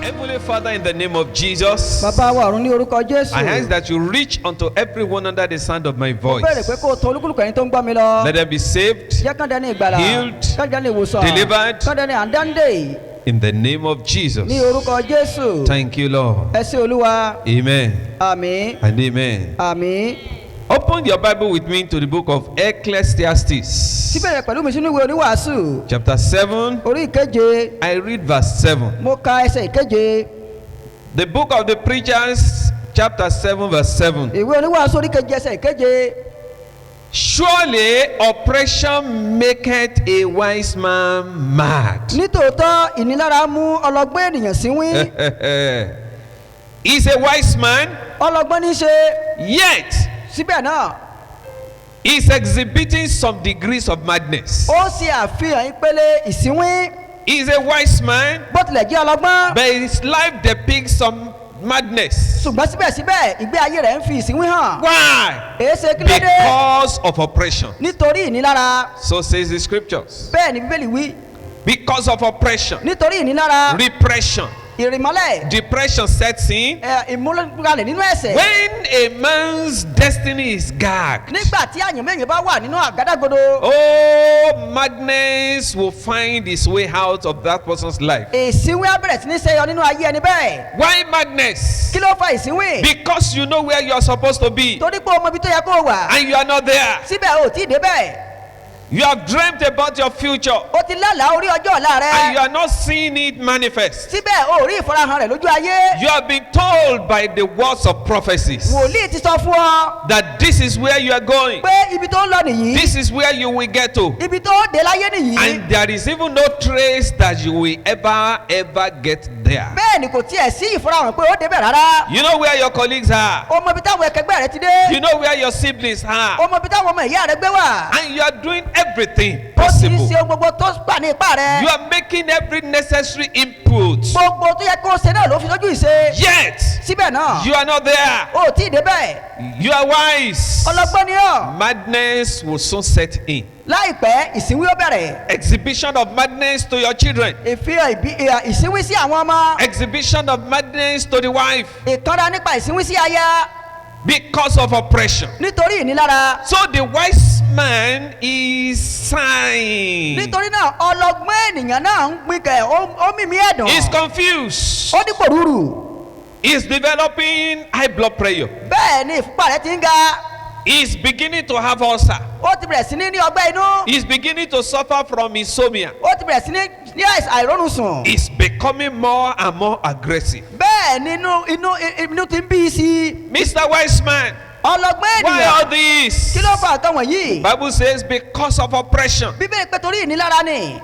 Heavenly Father, in the name of Jesus, Bàbá wa ọ̀run ní orúkọ Jésù. I ask that you reach unto everyone under the sound of my voice. Bẹ̀rẹ̀ pé kó o tó olúkúlùkù ẹni tó ń gbọ́ mi lọ. Let them be saved Jẹ́ kán dání ìgbàlà. Healed, Kán dání ìwòsàn. delivered. Kán dání àndáńdè. in the name of Jesus. Ní orúkọ Jésù. Thank you, Lord. Ẹ sí Olúwa. Amen Àmín. and amen. Àmín. Open your Bible with me to the book of Ecclesiastes, Síbẹ̀rẹ̀ pẹ̀lú mi sínú ìwé oníwàásù. chapter 7. Orí ìkeje. I read verse 7. Mo ka ẹsẹ̀ ìkeje. The book of the preachers, chapter 7, verse 7. Ìwé oníwàásù orí ìkeje ẹsẹ̀ ìkeje. Surely oppression maketh a wise man mad. Nítòótọ́ ìnilára mú ọlọ́gbọ́n ènìyàn sínwín. He's a wise man, Ọlọ́gbọ́n ní í ṣe. yet Síbẹ̀ náà, he's exhibiting some degrees of madness. ó ṣe àfihàn ìpele ìsínwín. He's a wise man, Bó tilẹ̀ jẹ́ ọlọ́gbọ́n. but his life depicts some madness. Ṣùgbọ́n síbẹ̀síbẹ̀ ìgbé ayé rẹ̀ ń fi ìsínwín hàn. Why? Èéṣe kí ló dé? Because of oppression. Nítorí ìnilára. So says the scriptures. Bẹ́ẹ̀ ni Bíbélì wí. Because of oppression, Nítorí ìnilára. repression, Ìrìmọ́lẹ̀. depression sets in. Ìmúlẹ̀kalẹ̀ nínú ẹ̀ṣẹ̀. When a man's destiny is gagged, Nígbà tí àyànmẹ́yìn bá wà nínú àgádágodo. oh, madness will find its way out of that person's life. Ìsínwín á bẹ̀rẹ̀ sí ní ṣẹyọ nínú ayé ẹni bẹ́ẹ̀. Why madness? Kí ló fa ìsínwín? Because you know where you are supposed to be Torí pé o mọ ibi tó yẹ kó o wà. and you are not there. Síbẹ̀ o ò tí ì débẹ̀. You have dreamt about your future O ti lálàá orí ọjọ́ ọ̀la and you rẹ. are not seeing it manifest. Síbẹ̀ o ò rí ìfarahàn rẹ̀ lójú ayé. You have been told by the words of prophecies Wòlíì ti sọ fún ọ that this is where you are going, pé ibi tó ń lọ nìyí. this is where you will get to, Ibi tó dé láyé nìyí. and there is even no trace that you will ever get there. Bẹ́ẹ̀ ni kò tiẹ̀ sí ìfarahàn pé ó débẹ̀ rárá. You know where your colleagues are, O mọ ibi táwọn ẹkẹgbẹ́ rẹ ti dé. you know where your siblings are, O mọ ibi táwọn ọmọ ìyá rẹ gbé wà. and you are doing everything O ti ń possible. ṣe ohun gbogbo tó gbà ní ipá rẹ. You are making every necessary input, Gbogbo tó yẹ kó o ṣe náà ló fi lójú ìṣe. yet Síbẹ̀ náà, you are not there. o ò tí ì débẹ̀. You are wise. Ọlọ́gbọ́n ni ọ́. Madness will soon set in. Láìpẹ́ ìsínwí ó bẹ̀rẹ̀. Exhibition of madness to your children, Ìfihàn ìsínwí sí àwọn ọmọ. exhibition of madness to the wife, Ìkanra nípa ìsínwí sí aya. because of oppression. Nítorí ìnilára. So the wise man is sighing. Nítorí náà ọlọ́gbọ́n ènìyàn náà ń gbìnkẹ̀ ó mímí ẹ̀dùn. He's confused. Ó dípò rúurú. He's developing high blood pressure. Bẹ́ẹ̀ ni ìfúnpá rẹ̀ ti ń ga. He's beginning to have ulcer. Ó ti bẹ̀rẹ̀ sí ní ọgbẹ́ inú. He's beginning to suffer from insomnia. Ó ti bẹ̀rẹ̀ sí ní àìrónú sùn. He's becoming more and more aggressive. Bẹ́ẹ̀ ni inú ti ń bí i sí. Mr. Wise Man, Ọlọ́gbọ́n why all ènìyàn. this? Kí ló fa nǹkan wọ̀nyí? Bible says because of oppression. Bíbélì pé torí ìnilára ni.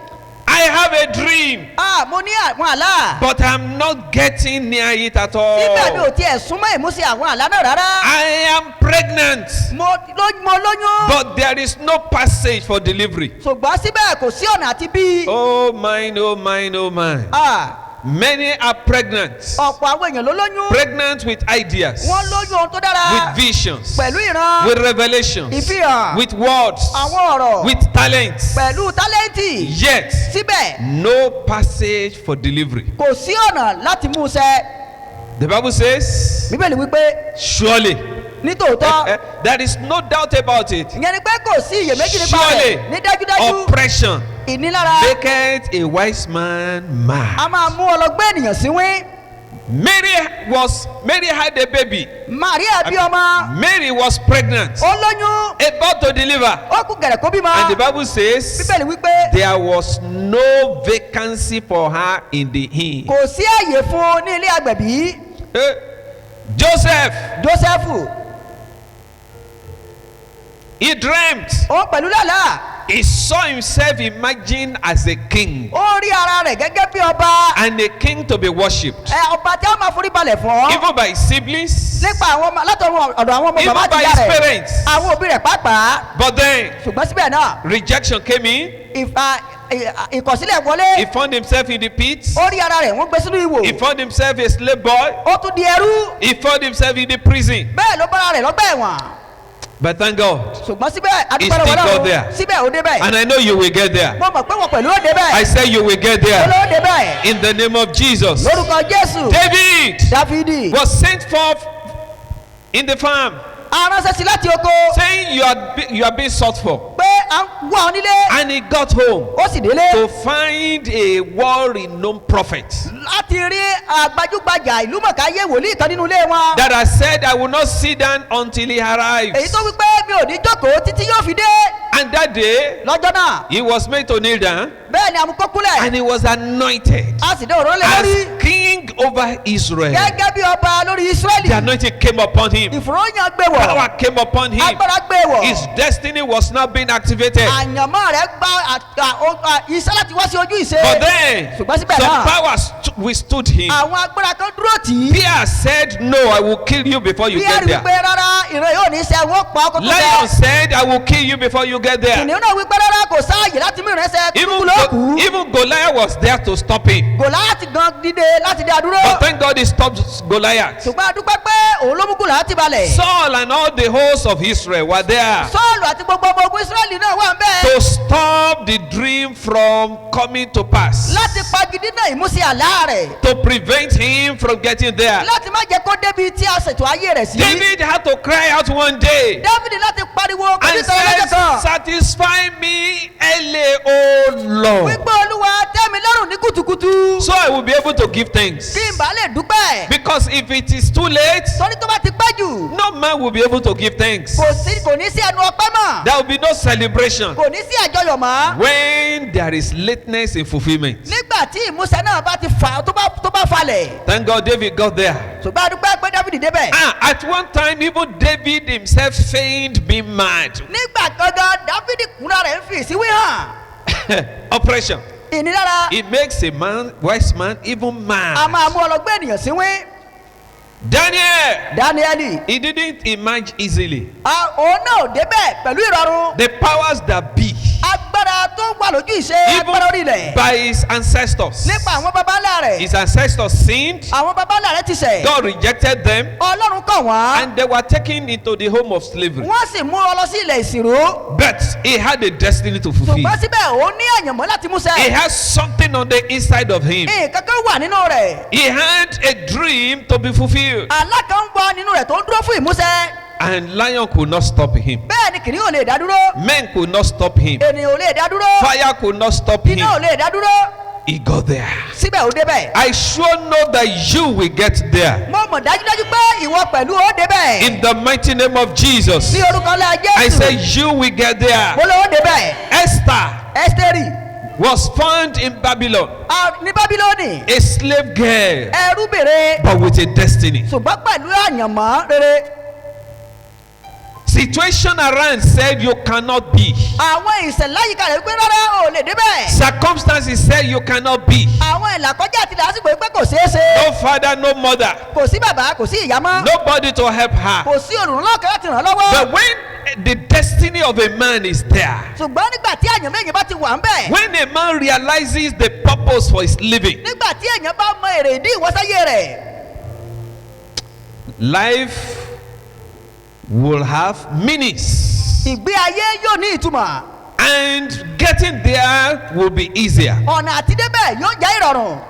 I have a dream, Mo ní àwọn àlá. but I'm not getting near it at Síbẹ̀ mi ò all. tiẹ̀ súnmọ́ ìmúṣẹ àwọn àlá náà rárá. I am pregnant, Mo lóyún. but there is no passage for delivery. Ṣùgbọ́n síbẹ̀ kò sí ọ̀nà àti bí. Oh mine, oh mine, oh mine. Many are pregnant. Ọ̀pọ̀ àwọn èèyàn ló lóyún. Pregnant with ideas, Wọ́n lóyún ohun tó dára. with visions, Pẹ̀lú ìran. with revelations, Ìfihàn. with words, Àwọn ọ̀rọ̀. with talents. Pẹ̀lú tálẹ́ǹtì. Yet, Síbẹ̀ no passage for delivery. kò sí ọ̀nà láti mú un ṣẹ. The Bible says, Bíbélì wípé surely, nítòótọ́. there is no doubt about it. Ìyẹn ni pé kò sí iyèméjì nípa Surely, rẹ̀. Ní dájúdájú oppression ìnilára. maketh a wise man A mad. máa mú ọlọ́gbọ́n ènìyàn síwín. Mary had a baby. Màríà bí ọmọ. Mary was pregnant, Ó lóyún. about to deliver. Ó kú gẹ̀rẹ̀ kó bímọ. And the Bible says, Bíbélì wípé there was no vacancy for her in the inn. kò sí àyè fún un ní ilé agbẹ̀bí. Joseph, Jósẹ́fù he dreamt. ó pẹ̀lú lálàá. He saw himself imagined as a king, Ó rí ara rẹ̀ gẹ́gẹ́ bí ọba. and a king to be worshipped, Ọba tí a máa forí balẹ̀ fún. even by his siblings, Nípa àwọn ọmọ látọ̀run ọ̀dọ̀ àwọn ọmọ even bàbá by àti ìyá his rẹ̀. parents. Àwọn òbí rẹ̀ pàápàá. But then Ṣùgbọ́n síbẹ̀ náà rejection came in. ìkọ̀sílẹ̀ wọlé. He found himself in the pit. Ó rí ara rẹ̀ wọ́n gbé sínú He ìwò. found himself a slave boy. Ó tún di ẹrú. He found himself in the prison. Bẹ́ẹ̀ ló bára rẹ̀ lọ́gbà ẹ̀wọ̀n. But thank God. ṣùgbọ́n síbẹ̀ adúpẹ́ still lọ́wọ́ got Ọlọ́run there. síbẹ̀ ó débẹ̀. And I know you will get there. mo mọ̀ pé wọ́n pẹ̀lú ó débẹ̀. I say you will get ó there. ló débẹ̀. In the name of Jesus. lórúkọ Jésù. David Dáfídì. was sent forth in the farm, aránṣẹ́ sí láti oko. saying you are being sought for. pé à ń wá ọ nílé. And he got home ó sì délé. to find a well-renowned prophet láti rí àgbájúgbajà ìlúmọ̀káyé wòlíì kan nínú ilé wọn. that has said, I will not sit down until he èyí arrives. tó wí pé mi ò ní jókòó títí yóò fi dé. And that day, lọ́jọ́ náà. he was made to kneel down bẹ́ẹ̀ ni àmukọ́ kúlẹ̀. and he was anointed a sì dé òróró lé as lórí. king over Israel. gẹ́gẹ́ bí ọba lórí Ísírẹ́lì. The anointing came upon him. ìfòròyìn gbé wọ̀. Power came upon him. agbára gbé wọ̀. His destiny was not being activated. àyànmọ́ rẹ̀ gba iṣẹ́ láti wá sí ojú ìṣe. But then, ṣùgbọ́n síbẹ̀ some náà. powers withstood him. àwọn agbára kan dúró tì í. Fear said, no, I will kill you before you bí get ẹ̀rí there. wípé rárá ìran yóò ní sẹ́ wọ́n pa ọkọ̀ tó Lion jẹ́. said, I will kill you before you get there. kìnìún náà wípé rárá kò sáàyè láti mú ìrẹsẹ̀ kúkú ló kù. Even Goliath was there to stop him. Gòláyátì gan dìde láti dá dúró. But thank God he stopped Goliath. ṣùgbọ́n a dúpẹ́ pé òun ló mú Gòláyátì balẹ̀. Saul and all the hosts of Israel were there Sọ́ọ̀lù àti gbogbo ọmọ ogun Ísírẹ́lì náà wà ń bẹ́ẹ̀. to stop the dream from coming to pass, láti pagidí náà ìmúsí àlá rẹ̀. to prevent him from getting there. láti má jẹ́ kó débi tí a ṣètò ayé rẹ̀ sí. David had to cry out one day Dávidi láti pariwo pẹ̀lú and ìtọ́jú lọ́jọ́ said, kan. satisfy me early, O Lord, wípé Olúwa tẹ́ mi lọ́rùn ní kùtùkùtù. so I will be able to give thanks. kí n bá lè dúpẹ́. Because if it is too late, torí tó bá ti pẹ́ jù. no man will be able to give thanks. kò ní sí ẹnu ọpẹ́ mọ́. There will be no celebration kò ní sí àjọyọ̀ mọ́. when there is lateness in fulfillment. nígbà tí ìmúṣẹ náà bá ti fà tó bá falẹ̀. Thank God David got there. ṣùgbọ́n a dúpẹ́ pé Dávidi débẹ̀. At one time, even David himself feigned being mad. nígbà gangan Dávidi kúnra rẹ̀ ń fi ìsíwí hàn. Operation. ìnilára It makes a wise man even a mad. máa mú ọlọ́gbẹ́ ènìyàn síwí. Daniel, Dáníẹ́lì he didn't emerge easily. òun náà ò débẹ̀ pẹ̀lú ìrọ̀rùn. The powers that be, agbára tó wà lójú ìṣe agbára orí even ilẹ̀. by his ancestors, nípa àwọn babalá rẹ̀. his ancestors sinned. àwọn babalá rẹ̀ ti ṣẹ̀. God rejected them, Ọlọ́run kọ̀ wọ́n. and they were taken into the home of slavery. wọ́n sì mú ọ lọ sí ilẹ̀ ìsìnrú. But he had a destiny to fulfill. ṣùgbọ́n síbẹ̀ ó ní àyànmọ́ láti mú He ṣẹ. has something on the inside of him. nǹkan kan wà nínú rẹ̀. He had a dream to be fulfilled, àlá kan ń bọ nínú rẹ̀ tó ń dúró fún ìmúṣẹ. and lion could not stop him. bẹ́ẹ̀ ni kìnìún ò lè dá dúró. Men could not stop him. ènìyàn ò lè dá dúró. Fire could not stop him. iná ò lè dá dúró. He got there. síbẹ̀ ó débẹ̀. I sure know that you will get there. mo mọ̀ dájúdájú pé ìwọ pẹ̀lú ó débẹ̀. In the mighty name of Jesus. ní orúkọ ńlá I Jésù. say you will get there. mo lọ ó débẹ̀. Esther Ẹ́sítérì was found in Babylon, ní Bábílónì. a slave girl, ẹrúbìnrin. but with a destiny. ṣùgbọ́n pẹ̀lú àyànmọ́ rere. Situation around said you cannot be. àwọn ìṣẹ̀lẹ̀ àyíká rẹ̀ wípé rárá ò lè débẹ̀. Circumstances said you cannot be. àwọn ìlàkọjá àti làásìgbò wípé kò ṣeé ṣe. No father, no mother, kò sí bàbá kò sí ìyá mọ́. nobody to help her. kò sí olùrànlọ́wọ́ kan láti ràn án lọ́wọ́. But when the destiny of a man is there, ṣùgbọ́n nígbà tí àyànmọ́ èèyàn bá ti wà ń bẹ̀. when a man realizes the purpose for his living, nígbà tí èèyàn bá mọ èrè ìdí ìwọ́sáyé rẹ̀. life will have meanings, ìgbé ayé yóò ní ìtumọ̀. and getting there will be easier. ọ̀nà àti débẹ̀ yóò jẹ́ ìrọ̀rùn.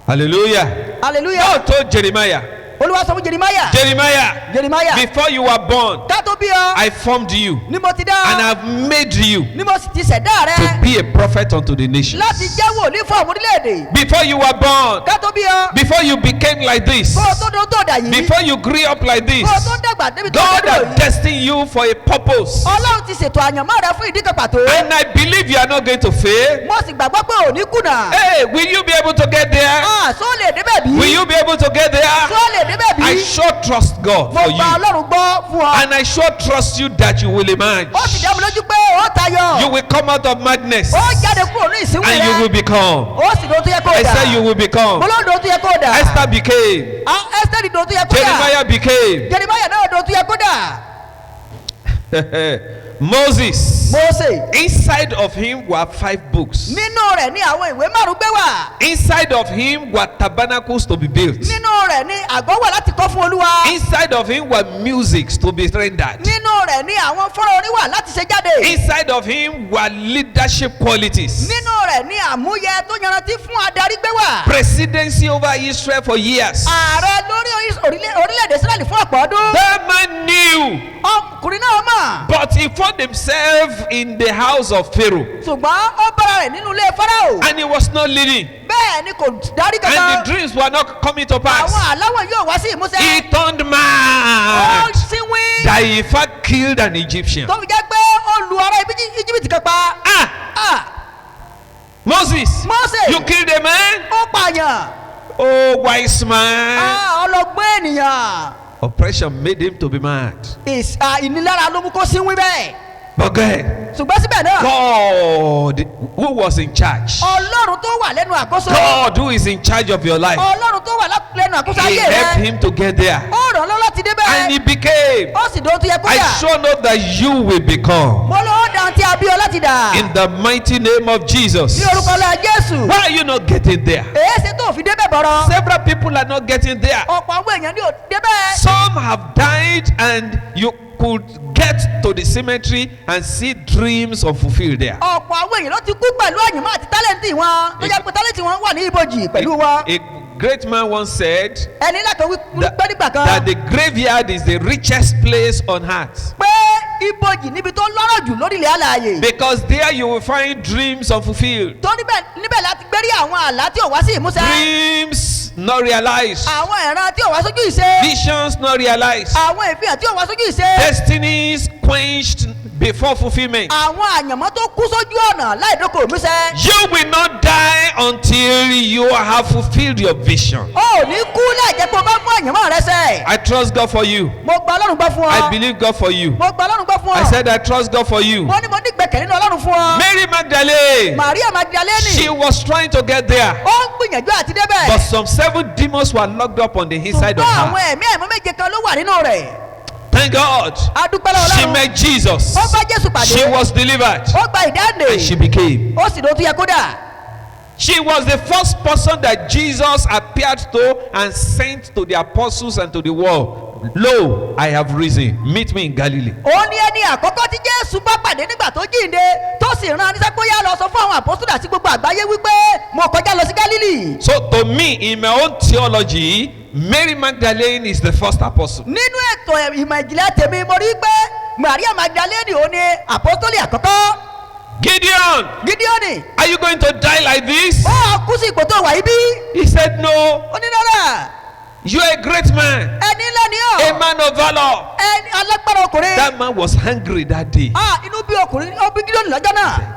Hallelujah. hallelujah. God told Jeremiah, olúwa sọ fún Jeremáyà. Jeremiah, before you were born, ká tó bí ọ. I formed you ni mo ti dá. and I've made you ni mo sì ti ṣẹ̀dá to rẹ. be a prophet unto the nations. láti jẹ́ wòlíì fún àwọn orílẹ̀-èdè. Before you were born, ká tó bí ọ. before you became like this, kó o tó dún tó dà yìí. before you grew up like this, kó o tó dàgbà débi tó God dúró has yìí. destined you for a purpose. ọlọ́run ti ṣètò àyànmọ́ rẹ fún ìdí kan pàtó. And I believe you are not going to fail. mo sì gbàgbọ́ pé ò ní kùnà. Hey, will you be able to get there? sọ lè débẹ̀ bí. Will you be able to get there? sọ lè débẹ̀ bí. I sure trust God mo for gba you. ọlọ́run gbọ́ fún ọ. And I sure trust you that you will emerge. ó sì dá mi lójú pé ó tayọ. You will come out of madness ó jáde kúrò ní ìsínwó and you will rẹ. become. ó sì dòó tó yẹ kó I dà. said you will become. mo ló dòó tó yẹ kó dà. Esther became. Ẹ́sítérì dòó tó yẹ kó dà. Jeremiah became. Jeremáyà náà dòó tó yẹ kó dà. Moses, Mósè. inside of him were 5 books. Nínú rẹ̀ ni àwọn ìwé márùn gbé wà. Inside of him were tabernacles to be built. Nínú rẹ̀ ni àgọ́ wà láti kọ́ fún Olúwa. Inside of him were musics to be rendered. Nínú rẹ̀ ni àwọn fọ́nrán orin wà láti ṣe jáde. Inside of him were leadership qualities. Nínú rẹ̀ ni àmúyẹ tó yanrantí fún adarí gbé wà. Presidency over Israel for years. Ààrẹ lórí orílẹ̀-èdè Ísírẹ́lì fún ọ̀pọ̀ ọdún. That man knew, Ọkùnrin náà mọ̀. but he found himself in the house of Pharaoh, Ṣùgbọ́n ó bára rẹ̀ nínú ilé Fáráò. and he was not leading, Bẹ́ẹ̀ ni kò darí and kankan. the dreams were not coming to Àwọn pass. àláwọ̀ yóò wá sí ìmúṣẹ. He turned Ó mad síwín. that he in fact killed an Egyptian. Tó fi jẹ́ pé ó lu ará Íjíbítì kan pa. Ah, Moses, Mósè. you killed a man? Ó pààyàn. Oh, wise man. Ọlọ́gbọ́n ènìyàn. Oppression made him to be mad. Ìnilára ló mú kó síwín bẹ́ẹ̀. But God, Ṣùgbọ́n síbẹ̀ náà. God who was in charge, Ọlọ́run tó wà lẹ́nu àkóso. God who is in charge of your life, Ọlọ́run tó wà lẹ́nu àkóso he ayé helped rẹ. him to get there. Ó ràn án lọ́wọ́ láti débẹ̀. And he became. Ó sì dóhun tó yẹ kó I dà. sure know that you will become. Mo lọ́wọ́ dàn tí a bí ọ láti dà. In the mighty name of Jesus. Ní orúkọ ọlá Jésù. Why are you not getting there? Èé ṣe tó fi débẹ̀ bọ̀rọ̀. Several people are not getting there. Ọ̀pọ̀ àwọn èèyàn ní ò débẹ̀. Some have died and you could get to the cemetery and see dreams unfulfilled there. Ọ̀pọ̀ àwọn èèyàn ló ti kú pẹ̀lú àyìnbá àti tálẹ́ǹtì wọn. Tó jẹ́ pé tálẹ́ǹtì wọn wà ní ibojì pẹ̀lú wọn. A great man once said Ẹni láti wí pé nígbà kan. that the graveyard is the richest place on earth, Pé ibojì níbi tó lọ́rọ̀ jù lórí ilẹ̀ alààyè. because there you will find dreams unfulfilled, Tó níbẹ̀ láti gbérí àwọn àlá tí ò wá sí ìmúṣẹ. dreams not realized, Àwọn ìran tí ò wá sójú ìṣe. visions not realized, Àwọn ìfihàn tí ò wá sójú ìṣe. destinies quenched before fulfillment. Àwọn àyànmọ́ tó kú sójú ọ̀nà láì dókòwò múṣẹ. You will not die until you have fulfilled your vision. O ò ní kú láì jẹ́ pé o bá mú àyànmọ́ rẹ ṣẹ. I trust God for you. Mo gba Ọlọ́run gbọ́ fún ọ. I believe God for you. Mo gba Ọlọ́run gbọ́ fún ọ. I said I trust God for you. Mo ní mo ní gbẹ̀kẹ̀lé ní Ọlọ́run fún ọ. Mary Magdalene, Màríà Magdalene. she was trying to get there, Ó ń gbìyànjú àti débẹ̀. but some 7 demons were locked up on the inside of Ṣùgbọ́n àwọn her. ẹ̀mí àìmọ́ méje kan ló wà nínú rẹ̀. Thank God. A dúpẹ́ lọ́wọ́ She Ọlọ́run. met Jesus. Ó bá Jésù pàdé. She was delivered, Ó gba ìdáǹdè. and she became. Ó sì ló tún yẹ kó dà. She was the first person that Jesus appeared to and sent to the apostles and to the world. Lo, I have risen. Meet me in Galilee. Ó ní ẹni àkọ́kọ́ tí Jésù bá pàdé nígbà tó jíǹde tó sì rán aníṣẹ́ pé ó yá lọ sọ fún àwọn àpọ́sítélì àti gbogbo àgbáyé wípé mo kọjá lọ sí Gálílì. So to me, in my own theology, Mary Magdalene is the first apostle. Nínú ètò ìmọ̀ ìjìnlẹ̀ tèmi mo rí pé Màríà Magdalene ò ní àpọ́sítélì àkọ́kọ́. Gideon, Gídíọ́nì, are you going to die like this? ó kú sí ipò tó wà yìí bí? He said, no. Ó ní rárá, You are a great man, ẹni ńlá ni a ọ́, man of valor. ẹni alágbára ọkùnrin. That man was hungry that day. Inú bí ọkùnrin, ó bí Gídíọ́nì lọ́jọ́ náà.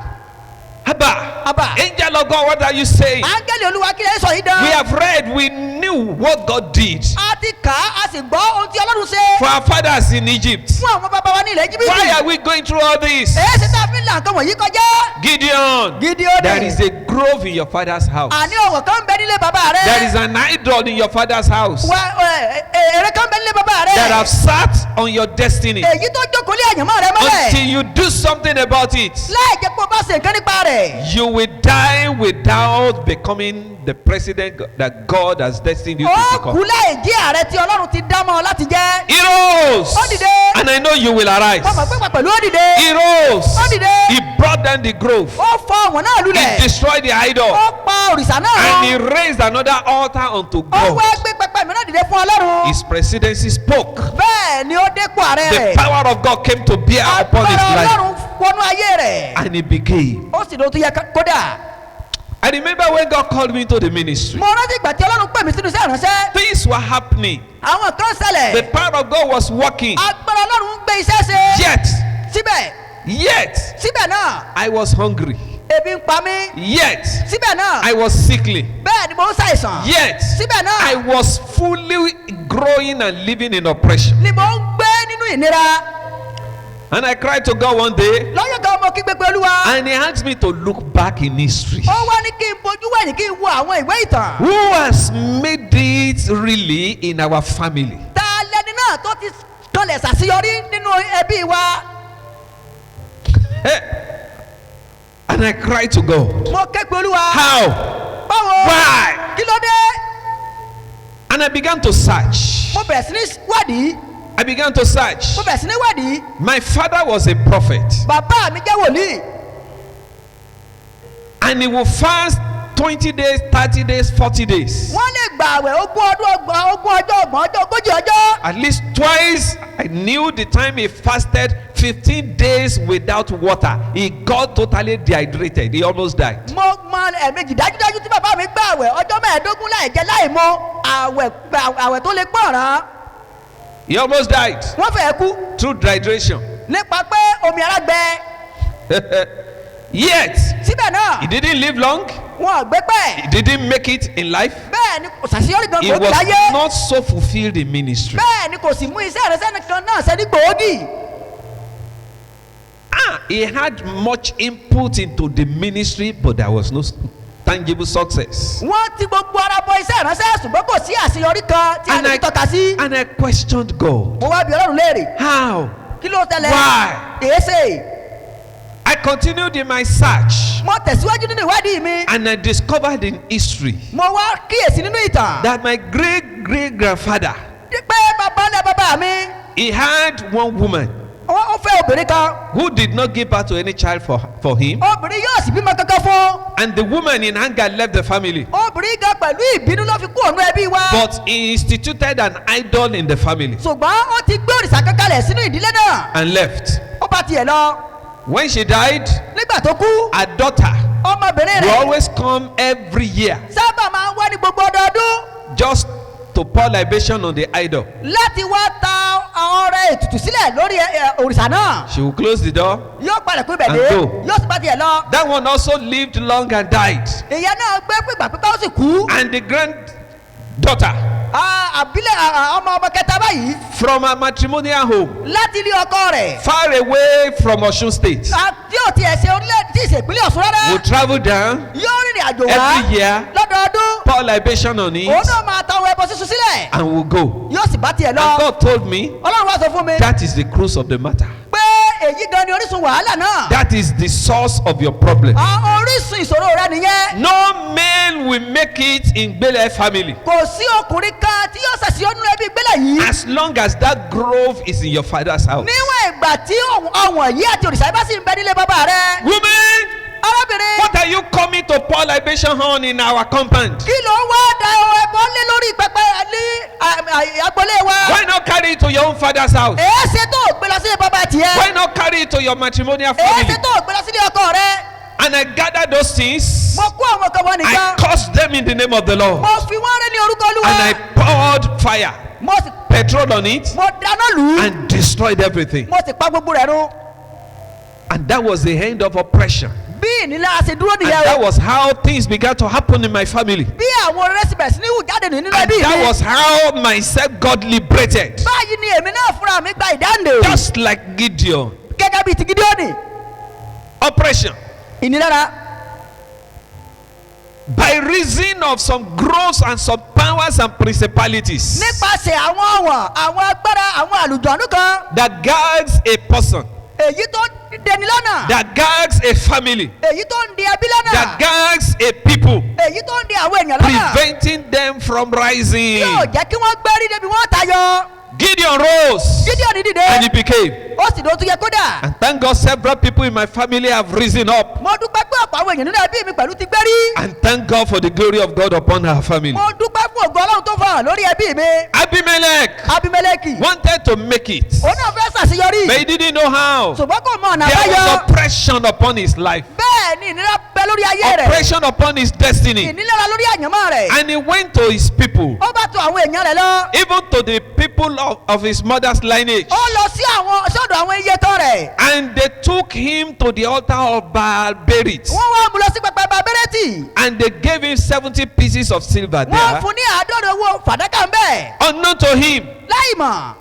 Abba, angel of God, what are you saying? Áńgẹ́lì Olúwa kí lè sọ yìí We dán. have read, we knew what God did A ti kà á, a sì gbọ́ ohun tí Ọlọ́run ṣe for our fathers in Egypt. fún àwọn bàbá wa ní ilẹ̀ Why Íjíbítì. are we going through all this? Èyí ṣe tá a fi ń là nǹkan wọ̀nyí kọjá. Gideon, Gídíọ́nì. there is a grove in your father's house. Àní ọ̀wọ̀ kan ń bẹ nílé bàbá rẹ. There is an idol in your father's house Èrè kan ń bẹ nílé bàbá rẹ. that have sat on your destiny. Èyí tó jókòó lé àyànmọ́ rẹ mọ́lẹ̀. Until you do something about it, Láì jẹ́ pé o bá ṣe nǹkan nípa rẹ̀. you will die without becoming the president that God has destined you to Ó become. kú láì jẹ́ ààrẹ tí Ọlọ́run ti dá mọ́ ọ láti jẹ́. He rose, Ó dìde. and I know you will arise. Wọ́n mọ̀ pé pẹ̀lú ó dìde. He rose, Ó dìde. he brought down the grove, Ó fọ́ ọ̀wọ̀n náà he lulẹ̀. destroyed the idol, Ó pa òrìṣà náà and he run. raised another altar unto Ó God. wá gbé pẹpẹ mìíràn dìde fún Ọlọ́run. His presidency spoke. Bẹ́ẹ̀ ni ó dépò ààrẹ The rẹ̀. power of God came to bear upon his Agbára life, Ọlọ́run wọnú ayé rẹ̀. and he became. Ó sì ló tún yẹ kódà. I remember when God called me into the ministry, Mo rántí ìgbà tí Ọlọ́run pè mí sínú iṣẹ́ ìránṣẹ́. things were happening. Àwọn kan ṣẹlẹ̀. The power of God was working. Agbára Ọlọ́run ń gbé iṣẹ́ ṣe. Yet, Síbẹ̀ náà, I was hungry. ebi ń pa mí. Yet, Síbẹ̀ náà, I was sickly. bẹ́ẹ̀ ni mo ń ṣàìsàn. Yet, Síbẹ̀ náà, I was fully growing and living in oppression. ni mo ń gbé nínú ìnira. And I cried to God one day, Lọ́jọ́ kan mo kígbe pé Olúwa. and He asked me to look back in history. Ó wá ní kí n bojú wẹ̀yìn kí n wo àwọn ìwé ìtàn. Who has made it really in our family? Ta lẹni náà tó ti kanlẹ̀ ṣàṣeyọrí nínú ẹbí wa? And I cried to God. mo ké pe olúwa. How? báwo. Why? kí ló dé. And I began to search. mo bẹ̀rẹ̀ sí ní wádìí. I began to search. mo bẹ̀rẹ̀ sí ní wádìí. My father was a prophet. bàbá mi jẹ́ wòlíì. And he will fast 20 days, 30 days, 40 days. wọ́n lè gbà àwẹ̀ ogún ọjọ́ ọgbọ̀n ọjọ́ ogójì ọjọ́. At least twice I knew the time he fasted 15 days without water. He got totally dehydrated. He almost died. mo mọ ẹ̀ẹ̀mejì dájúdájú tí bàbá mi gbà àwẹ̀ ọjọ́ mẹ́ẹ̀ẹ́dógún láì jẹ láì mu àwẹ̀ tó lè pọ̀nrán. He almost died wọ́n fẹ́ẹ́ kú through dehydration. nípa pé omi ara gbẹ. Yet, síbẹ̀ náà he didn't live long. wọn ò gbé pẹ́. He didn't make it in life. bẹ́ẹ̀ ni kò ṣàṣeyọrí gan He gbòógì was láyé. not so fulfilled in ministry. bẹ́ẹ̀ ni kò sì mú iṣẹ́ ìrẹsẹ́ nìkan náà ṣe ní gbòógì. He had much input into the ministry, but there was no tangible success. wọ́n ti gbogbo ara bọ iṣẹ́ ìránṣẹ́ ṣùgbọ́n kò sí àṣeyọrí kan tí a lè tọ́ka sí. And I questioned God. mo wá bi ọlọ́run léèrè. How? kí ló tẹ̀lé. Why? èéṣe. I continued in my search, mo tẹ̀síwájú nínú ìwádìí mi. and I discovered in history mo wá kíyèsí nínú ìtàn. that my great grandfather, pé bàbá ńlá bàbá mi. he had one woman ó fẹ́ obìnrin kan. who did not give birth to any child for him, obìnrin yóò sì bímọ kankan fún. and the woman in anger left the family. obìnrin gan pẹ̀lú ìbínú ló fi kú òun ẹbí wa. But he instituted an idol in the family ṣùgbọ́n ó ti gbé òrìṣà kankan lẹ̀ sínú ìdílé náà. and left. ó bá tiẹ̀ lọ. When she died, nígbà tó kú. her daughter ọmọbìnrin will rẹ̀ always come every year sábà máa ń wá ní gbogbo ọdọọdún. just to pour libation on the idol. láti wá ta ọrẹ ètùtù sílẹ̀ lórí òrìṣà náà. She will close the door. yóò palẹ̀ pé bẹ̀dẹ̀ And go. yóò sì bá tiẹ̀ lọ. That one also lived long and died. ìyẹn náà gbé pípa pípa ó sì kú. And the granddaughter, àbílẹ̀ ọmọ kẹta báyìí from her matrimonial home, láti ilé ọkọ rẹ̀. far away from Osun State, tí ò tiẹ̀ ṣe orílẹ̀ tí ì ṣe ìpínlẹ̀ Ọ̀ṣun rárá. will travel down yóò rìnrìn àjò wá every year, lọ́dọọdún. pour libation on it, òun náà máa ta ọwọ́ ẹbọ sísun sílẹ̀. and will go. yóò sì bá tiẹ̀ And lọ. God told me ọlọ́run wá sọ fún mi that is the cruise of the matter. pé èyí gan ni orísun wàhálà náà. That is the source of your problem. orísun ìṣòro rẹ nìyẹn. No man will make it in Gbele family kò sí ọkùnrin kan tí yóò ṣàṣeyọrí nínú ẹbí ìgbélé yìí. as long as that grove is in your father's house. níwọ̀n ìgbà tí ọ̀wọ̀n yìí àti òrìṣà bá sì ń bẹ nílé bàbá rẹ. Women, arábìnrin what are you coming to pour libation on in our compound? kí ló ń wá da ẹbọ lé lórí pẹpẹ ní agbolé wa. Why not carry it to your own father's house? èé ṣe tó gbé lọ sílé bàbá tiẹ̀. Why not carry it to your matrimonial èé family? ṣe tó gbé lọ sílé ọkọ rẹ. And I gathered those things. mo kó àwọn kan wọn I nìkan. cursed them in the name of the Lord. mo fi wọ́n rẹ́ ní orúkọ olúwa. And I poured fire, mo sì petrol on it, mo dáná lù ú. and destroyed everything. mo sì pa gbogbo rẹ̀ run. And that was the end of oppression. bí ìnílá ṣe dúró And nìyẹn that o. was how things began to happen in my family. bí àwọn rẹ̀ sì bẹ̀rẹ̀ sí ní hù jáde nínú And ẹbí that mi. was how myself got liberated. báyìí ni èmi náà fúnra mi gba ìdáǹdè. Just like Gideon. gẹ́gẹ́ bíi ti Gídíónì. Oppression. ìnilára. By reason of some growths and some powers and principalities nípasẹ̀ àwọn ọ̀wọ̀n àwọn agbára àwọn àlùjọ̀nù kan. that guards a person, èyí tó dẹni lọ́nà. that guards a family, èyí tó ń di ẹbí lọ́nà. that guards a people, èyí tó ń di àwọn èèyàn lọ́nà. preventing them from rising. yóò jẹ́ kí wọ́n gbérí débi wọ́n tayọ. Gideon rose Gídíónì dìde. and he became. ó sì dótú yẹ kódà. And thank God several people in my family have risen up. mo dúpẹ́ pé ọ̀pọ̀ àwọn èèyàn nínú ẹbí mi pẹ̀lú ti gbérí. And thank God for the glory of God upon our family. mo dúpẹ́ fún ògo Ọlọ́run tó fọhàn lórí ẹbí mi. Abimelech Abimeleki. wanted to make it, òun náà fẹ́ ṣàṣeyọrí. but he didn't know how. ṣùgbọ́n kò mọ ọ̀nà There was àbáyọ. oppression upon his life, bẹ́ẹ̀ ni ìnira bẹ lórí ayé rẹ̀. oppression upon his destiny. ìnilára lórí àyànmọ́ rẹ̀. And he went to his people, ó bá tọ̀ àwọn èèyàn rẹ̀ lọ. even to the people of his mother's lineage. ó lọ sí àwọn sọ́dọ̀ àwọn iye kan rẹ̀. And they took him to the altar of Baal Berit. wọ́n wá mú lọ sí pẹpẹ bàbẹ́rẹ́tì. And they gave him 70 pieces of silver wọ́n there. fún ní àádọ́rin owó fàdákà ń bẹ̀. Unknown to him, láì mọ̀.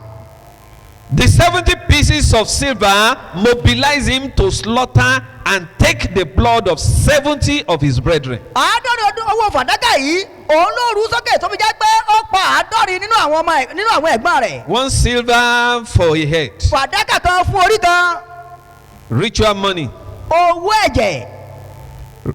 the 70 pieces of silver mobilized him to slaughter and take the blood of 70 of his brethren. àádọ́rin owó fàdákà yìí òun ló rú sókè tó fi jẹ́ pé ó pa àádọ́rin nínú àwọn ẹ̀gbọ́n rẹ̀. One silver for a head, fàdákà kan fún orí kan. ritual money, owó ẹ̀jẹ̀,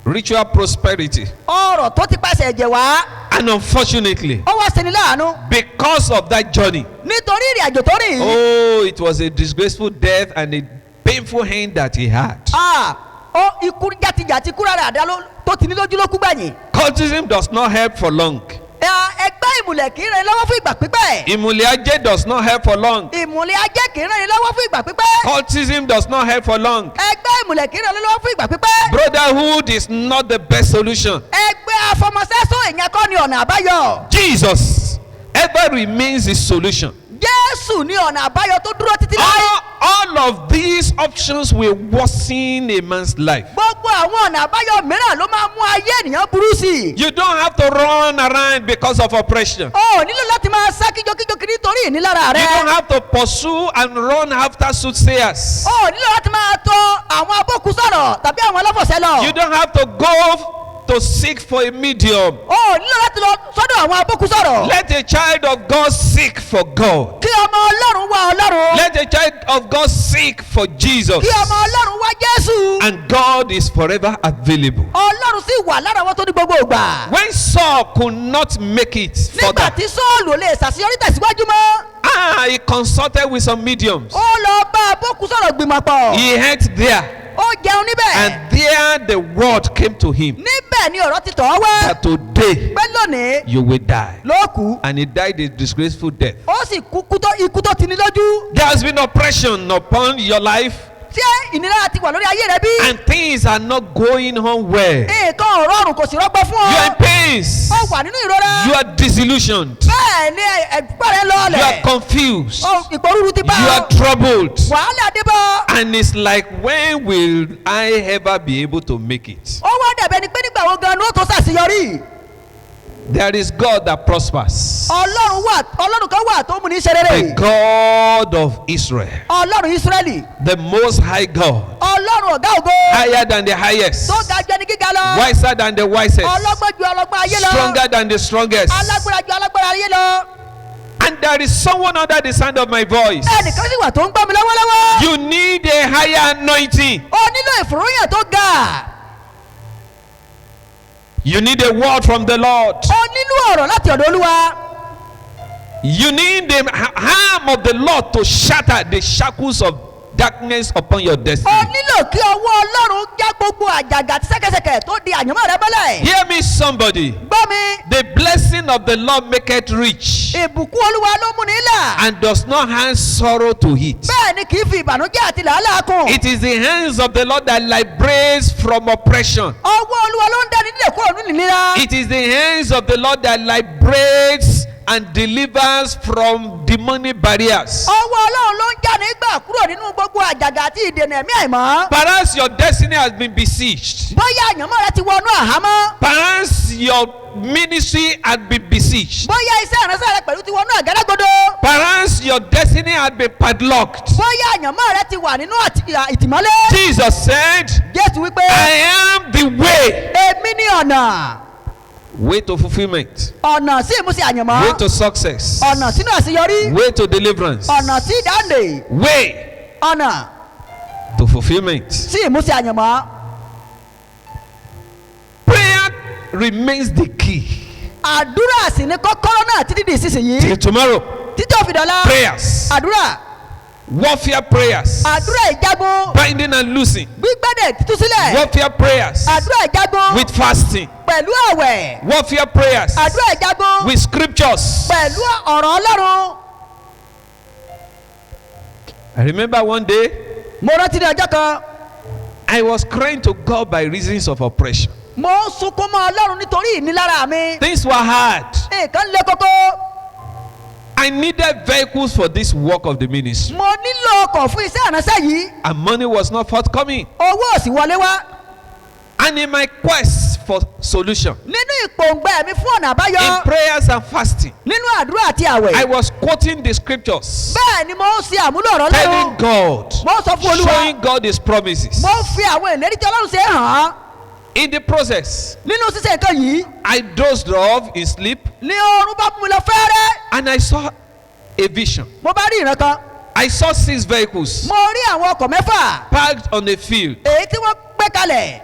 ritual prosperity. ọrọ̀ tó ti pàṣẹ ẹ̀jẹ̀ wá. And unfortunately, ó wá ṣeni láàánú because of that journey, nítorí ìrìn àjò tó rìn. oh, it was a disgraceful death and a painful end that he had. ó ikú jàtijàti kúrò rẹ̀ àdá tó ti ní lójú ló kú gbẹ̀yìn. Cultism does not help for long. ẹgbẹ́ ìmùlẹ̀ kì í ràn yín lọ́wọ́ fún ìgbà pípẹ́. Ìmùlẹ̀ ajé does not help for long. ìmùlẹ̀ ajé kì í ràn yín lọ́wọ́ fún ìgbà pípẹ́. Cultism does not help for long. ẹgbẹ́ ìmùlẹ̀ kì í ràn yín lọ́wọ́ fún ìgbà pípẹ́. Brotherhood is not the best solution. ẹgbẹ́ afọmọsẹ́sọ ìyẹn kọ́ ni ọ̀nà àbáyọ. Jesus ever remains the solution. Jésù ní ọ̀nà àbáyọ tó dúró títí láé. All of these options will worsen a man's life. gbogbo àwọn ọ̀nà àbáyọ mìíràn ló máa mú ayé ènìyàn burú sí i. You don't have to run around because of oppression. o nílò láti máa sá kíjokíjo kiri nítorí ìnilára You don't rẹ. have to pursue and run after soothsayers. o nílò láti máa tọ àwọn abókù sọ̀rọ̀ tàbí àwọn ọlọ́fọ̀sẹ́ lọ. You don't have to go to seek for a medium. o nílò láti lọ sọ́dọ̀ àwọn abókù sọ̀rọ̀. Let a child of God seek for God. kí ọmọ ọlọ́run wá ọlọ́run. Let a child of God seek for Jesus. kí ọmọ ọlọ́run wá Jésù. And God is forever available. ọlọ́run sì wà lára wọn tó ní gbogbo ìgbà. When Saul could not make it nígbà further, tí Sọ́ọ̀lù lè ṣàṣeyọrí tẹ̀síwájú mọ́. he consulted with some mediums. ó lọ bá abókù sọ̀rọ̀ gbìmọ̀ pọ̀. He ate there, ó jẹun níbẹ̀. and there the word came to him níbẹ̀ ni ọ̀rọ̀ ti tọ̀ ọ́ wá. that today pé lónìí you will die. ló kú. And he died a disgraceful death. ó sì kú ikú tó ti ní lójú. There has been oppression upon your life, ṣé ìnira ti wà lórí ayé rẹ bí? and things are not going on well. nǹkan ò rọrùn kò sì rọgbọ fún You are ọ. in pains. ó wà nínú ìrora. You are disillusioned. bẹ́ẹ̀ ni ẹ̀gbọ́n rẹ You are lọ́ọ̀lẹ̀. confused. ìpòrúurú ti bá You are ọ. troubled. wàhálà dé bọ́. And it's like, when will I ever be able to make it? ó wá dàbẹ̀ ni pé nígbà wo gan-an ló tó ṣàṣeyọrí. There is God that prospers, ọlọ́run kan wà tó mú ní ṣe the rere. God of Israel, ọlọ́run Ísírẹ́lì. the Most High God, ọlọ́run ọ̀gá ògo. higher than the highest, tó ga ju ẹni gíga lọ. wiser than the wisest, ọlọ́gbọ́n ju ọlọ́gbọ́n ayé lọ. stronger than the strongest. alágbára ju alágbára ayé lọ. And there is someone under the sound of my voice. ẹnìkan sì wà tó ń gbọ́ mi lọ́wọ́lọ́wọ́. You need a higher anointing. o nílò ìfòròyìn tó ga. You need a word from the Lord. o nílò ọ̀rọ̀ láti ọ̀dọ̀ Olúwa. You need the arm of the Lord to shatter the shackles of darkness upon your o destiny. nílò kí ọwọ́ Ọlọ́run já gbogbo àjàgà àti ṣẹ́kẹ́ṣẹkẹ̀ tó di àyànmọ́ rẹ mọ́lẹ̀. Hear me, somebody. gbọ́ mi. The blessing of the Lord maketh rich, ìbùkún Olúwa ló mú ní là. and does not hand sorrow to it. bẹ́ẹ̀ ni kì í fi ìbànújẹ́ àti làálàá kùn. It is the hands of the Lord that liberates from oppression. ọwọ́ Olúwa ló ń dáni nílẹ̀ kúrò nínú ìnira. It is the hands of the Lord that liberates and delivers from demonic barriers. ọwọ́ Ọlọ́run ló ń já nígbà kúrò nínú gbogbo àjàgà àti ìdènà ẹ̀mí àìmọ́. Perhaps your destiny has been besieged. bóyá àyànmọ́ rẹ ti wọnú àhámọ́. Perhaps your ministry has been besieged. bóyá iṣẹ́ ìránṣẹ́ rẹ pẹ̀lú ti wọnú àgádágodo. Perhaps your destiny has been padlocked. bóyá àyànmọ́ rẹ ti wà nínú ìtìmọ́lé. Jesus said, Jésù wípé I am the way. èmi ní ọ̀nà. Way to fulfillment. ọ̀nà sí ìmúṣẹ àyànmọ́. Way to success. ọ̀nà sínú àṣeyọrí. Way to deliverance. ọ̀nà sí ìdáǹdè. Way ọ̀nà to fulfillment. sí ìmúṣẹ àyànmọ́. Prayer remains the key. àdúrà sì ni kọ́kọ́rọ́ náà títí di ìsinsìnyí. Till tomorrow. títí ó fi dọ̀la. Prayers. àdúrà. Warfare prayers. àdúrà ìjagun. Binding and loosing. gbígbẹ́dẹ̀ títú sílẹ̀. Warfare prayers. àdúrà ìjagun. With fasting. pẹ̀lú àwẹ̀. Warfare prayers. àdúrà ìjagun. With scriptures. pẹ̀lú ọ̀rọ̀ Ọlọ́run. I remember one day mo rántí ní ọjọ́ kan. I was crying to God by reasons of oppression. mo ń sunkún mọ́ Ọlọ́run nítorí ìnilára mi. Things were hard. nǹkan le koko. I needed vehicles for this work of the ministry, mo nílò ọkọ̀ fún iṣẹ́ ìránṣẹ́ yìí. and money was not forthcoming. owó ò sì wọlé wá. And in my quest for solution, nínú ìpòǹgbẹ mi fún ọ̀nà in àbáyọ. prayers and fasting, nínú àdúrà àti I àwẹ̀. was quoting the scriptures, bẹ́ẹ̀ ni mo ń ṣe àmúlò ọ̀rọ̀ telling Ọlọ́run. God, mo ń sọ fún Olúwa. showing God His promises. mo ń fi àwọn ìlérí tí Ọlọ́run ṣe hàn án. In the process, nínú ṣíṣe nǹkan yìí I dozed off in sleep, ni oorun bá mú mi lọ fẹ́rẹ́. and I saw a vision. mo bá rí ìran kan. I saw 6 vehicles mo rí àwọn ọkọ̀ mẹ́fà parked on a field, èyí tí wọ́n gbé kalẹ̀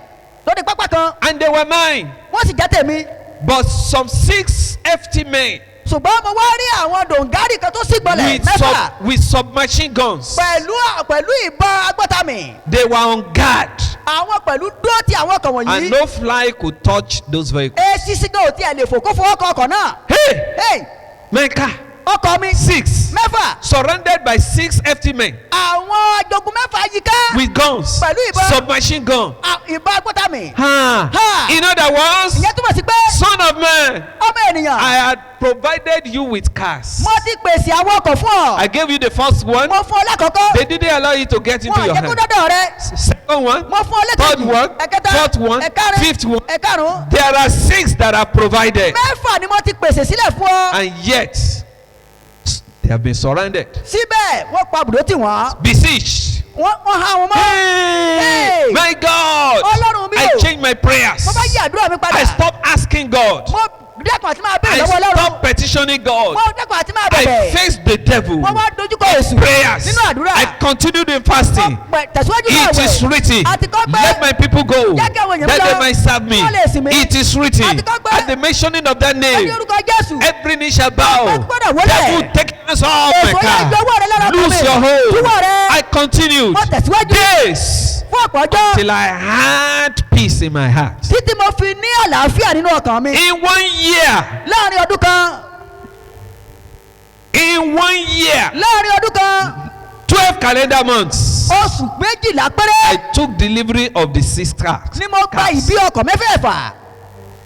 lórí pápá kan and they were mine. wọ́n sì jẹ́ tèmi But some 6 hefty men ṣùgbọ́n mo wá rí àwọn dòǹgárì kan tó sì gbọ́lẹ̀ mẹ́fà with submachine guns. pẹ̀lú ìbọn agbọ́tàmì They were on guard, àwọn pẹ̀lú dúró ti àwọn ọkọ̀ and wọ̀nyí no fly could touch those vehicles. esisi gan ò tí ẹ lè fò kó fọwọ́ kan ọkọ̀ náà Hey, hey my car, ọkọ̀ mi 6 mẹ́fà surrounded by 6 hefty men àwọn ajogun mẹ́fà yíká with guns, Pẹ̀lú ìbọn. submachine gun. ìbọn agbọ́tàmì Ha. In other words, ìyẹn túmọ̀ sí pé son of man, ọmọ ènìyàn I had provided you with cars. mo ti pèsè àwọn ọkọ̀ fún ọ I gave you the first one. mo fún ọ lákọ̀ọ́kọ́ They didn't allow you to get into wọn your jẹ́ kó hand. dọ́dọ̀ rẹ Second one, mo fún ọ third lẹ́kẹ̀jì one, ẹ̀kẹta fourth one, ẹ̀kẹrin fifth one. ẹ̀karùn-ún There are 6 that are provided, mẹ́fà ni mo ti pèsè sílẹ̀ fún ọ and yet they have been surrounded, síbẹ̀ wọ́n pa bùdó tì wọ́n besieged. wọ́n há wọn mọ́ Hey, my God! Ọlọ́run mi I o. changed my prayers. mo bá yí àdúrà mi padà I stopped asking God. mo dẹ́kun àti máa bẹ̀rẹ̀ I lọ́wọ́ Ọlọ́run stopped petitioning God. mo dẹ́kun àti máa I bẹ̀rẹ̀ faced the devil. mo wá dojúkọ èṣù Prayers. nínú àdúrà I continued in fasting. tẹ̀síwájú náà It is written, àti kọ́ pé let my people go, Jẹ́ kí àwọn èèyàn that lọ, they might serve me. kí wọ́n lè sìn mí. It is written, Àti kọ́ pé at the mentioning of that ẹni name, orúkọ Jésù every knee shall bow. Wọ́n gbọ́dọ̀ wọlé. Devil, take hands off my èso yẹn jọ owó rẹ lára car. ọkọ mi Lose your hold. túwọ̀ rẹ I continued mo tẹ̀síwájú days fún ọ̀pọ̀ ọjọ́ till I had peace in my heart. títí mo fi ní àlàáfíà nínú ọkàn mi In 1 year, láàrin ọdún kan in 1 year, láàrin ọdún kan 12 calendar months, oṣù méjìlá péré I took delivery of the 6 cars. ni mo gba ìbí ọkọ̀ mẹ́fẹ̀ẹ̀fà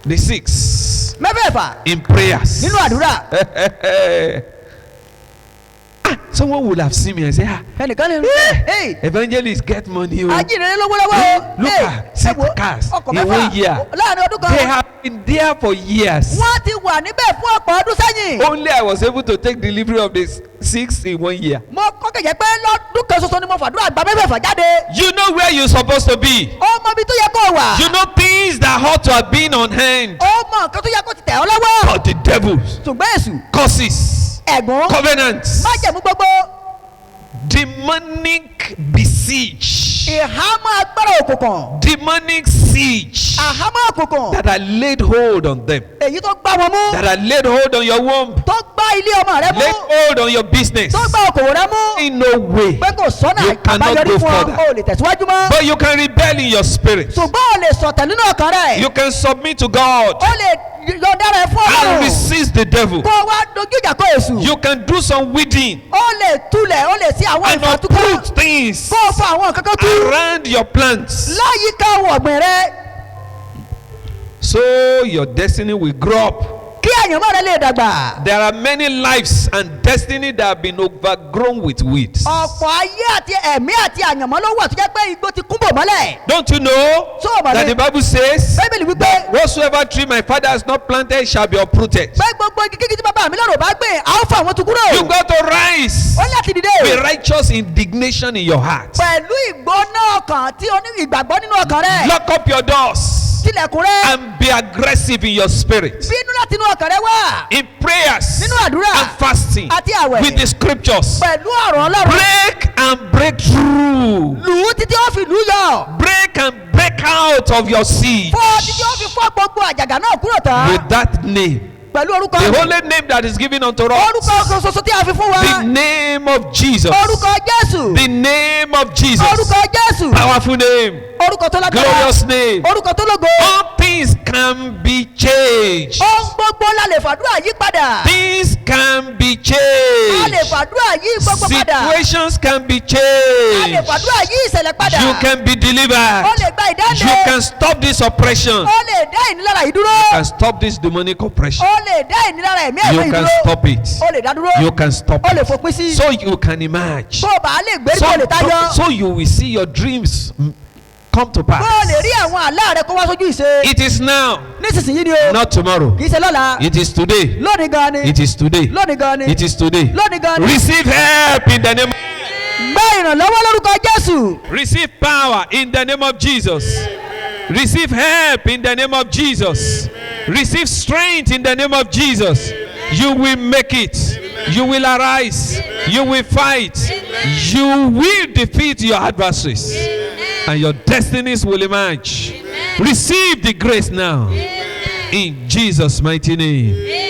The 6 mẹ́fẹ̀ẹ̀fà in prayers. nínú àdúrà Someone would have seen me and say, ẹnìkan ní hey evangelist get money. Oh. ajínrere lówó lọ́wọ́ Look at 6 cars ọkọ̀ in 1 year. mẹ́fà láàrin ọdún They kan have been there for years. wọ́n ti wà níbẹ̀ fún ọ̀pọ̀ ọdún sẹ́yìn Only I was able to take delivery of the 6 in 1 year. mo kọ́kẹ́ jẹ́ pé lọ́dún kan ṣoṣo ni mo fàdúrà gba mẹ́fẹ̀ẹ̀fà jáde You know where you're supposed to be. ó mọ ibi tó yẹ kó wà You know things that ought to have been on hand. ó mọ nǹkan tó yẹ kó ti tẹ̀ ọ́ lọ́wọ́ But the devils, ṣùgbọ́n èṣù curses, ẹ̀gbọ́n covenants, májẹ̀mú gbogbo demonic besiege, ìhámọ́ agbára òkùnkùn demonic siege àhámọ́ òkùnkùn that are laid hold on them, èyí tó gbá wọn mú that are laid hold on your womb, tó gbá ilé ọmọ rẹ mú laid hold on your business. tó gbá okòwò rẹ mú In no way. pé kò sọ́nà You cannot àbáyọrí go fún ọ further. o lè tẹ̀síwájú mọ́ But you can rebel in your spirit. ṣùgbọ́n o lè sọ̀tẹ̀ nínú ọkàn rẹ̀ You can submit to God o lè yọ̀ǹda rẹ̀ fún and Ọlọ́run resist the devil. kó o wá dojú ìjà kọ èṣù You can do some weeding o lè tulẹ̀ o lè sí àwọn and ìfàtúkọ́ uproot things kó o fa àwọn kankan tú around your plants, láyìíká ohun ọ̀gbìn rẹ so your destiny will grow up. kí àyànmọ́ rẹ lè dàgbà. There are many lives and destiny that have been overgrown with weeds. ọ̀pọ̀ ayé àti ẹ̀mí àti àyànmọ́ ló wà tó jẹ́ pé igbó ti kúnbò mọ́lẹ̀. Don't you know So, that the Bible says, bẹ́ẹ̀ni wípé whatsoever tree my father has not planted shall be uprooted. pé gbogbo igi kíkí tí bàbá mi lọ́rọ̀ bá gbé a ó fà wọ́n tu kúrò. You got to rise ó láti dìde with righteous indignation in your heart. pẹ̀lú ìgbóná ọkàn tí o ní ìgbàgbọ́ nínú ọkàn rẹ. Lock up your doors tilẹ̀kùn rẹ and be aggressive in your spirit. bínú láti inú ọkàn rẹ wá. In prayers Nínú àdúrà and fasting àti àwẹ̀. with the scriptures. pẹ̀lú ọ̀rọ̀ ọlọ́run. Break and break through. lù ú títí ó fi lù ú yọ. Break and break out of your seed fọ́ títí ó fi fọ́ gbogbo àjàgà náà kúrò tán. with that name. pẹ̀lú orúkọ The rẹ̀. holy name that is given unto orúkọ us. kan ṣoṣo tí a fi fún wa. The name of Jesus. orúkọ Jésù. The name of Jesus. orúkọ Jésù. Powerful name. orúkọ tó lágbára. Glorious name. orúkọ tó lógo. All things can be changed. ohun gbogbo la lè fàdúrà yí padà. Things can be a lè changed. fàdúrà yí gbogbo padà. Situations can be a lè changed. fàdúrà yí ìṣẹ̀lẹ̀ padà. You can be delivered. ó lè gba ìdáǹdè. You can stop this oppression. ó lè dá ìnilára yìí dúró. You can stop this demonic oppression. ó lè dá ìnilára ẹ̀mí ẹ̀mí You yìí can dúró. stop it. ó lè dá dúró. You can stop ó lè it. fòpin sí. So you can emerge. bó o bá lè gbérí kó o lè tayọ. So you will see your dreams come to bó o lè pass. rí àwọn àlá rẹ kó wá sójú ìṣe. It is now, nísinsìnyí ni o. not tomorrow. kì í ṣe lọ́la. It is today. lónìí gan ni. It is today. lónìí gan ni. It is today. lónìí gan ni. Receive help in the name. gbé ìrànlọ́wọ́ lórúkọ Jésù. Receive power in the name of Jesus. Receive help in the name of Jesus. Receive strength in the name of Jesus. You will make it. You will arise. You will fight. You will defeat your adversaries. And your destinies will emerge. Receive the grace now. In Jesus' mighty name.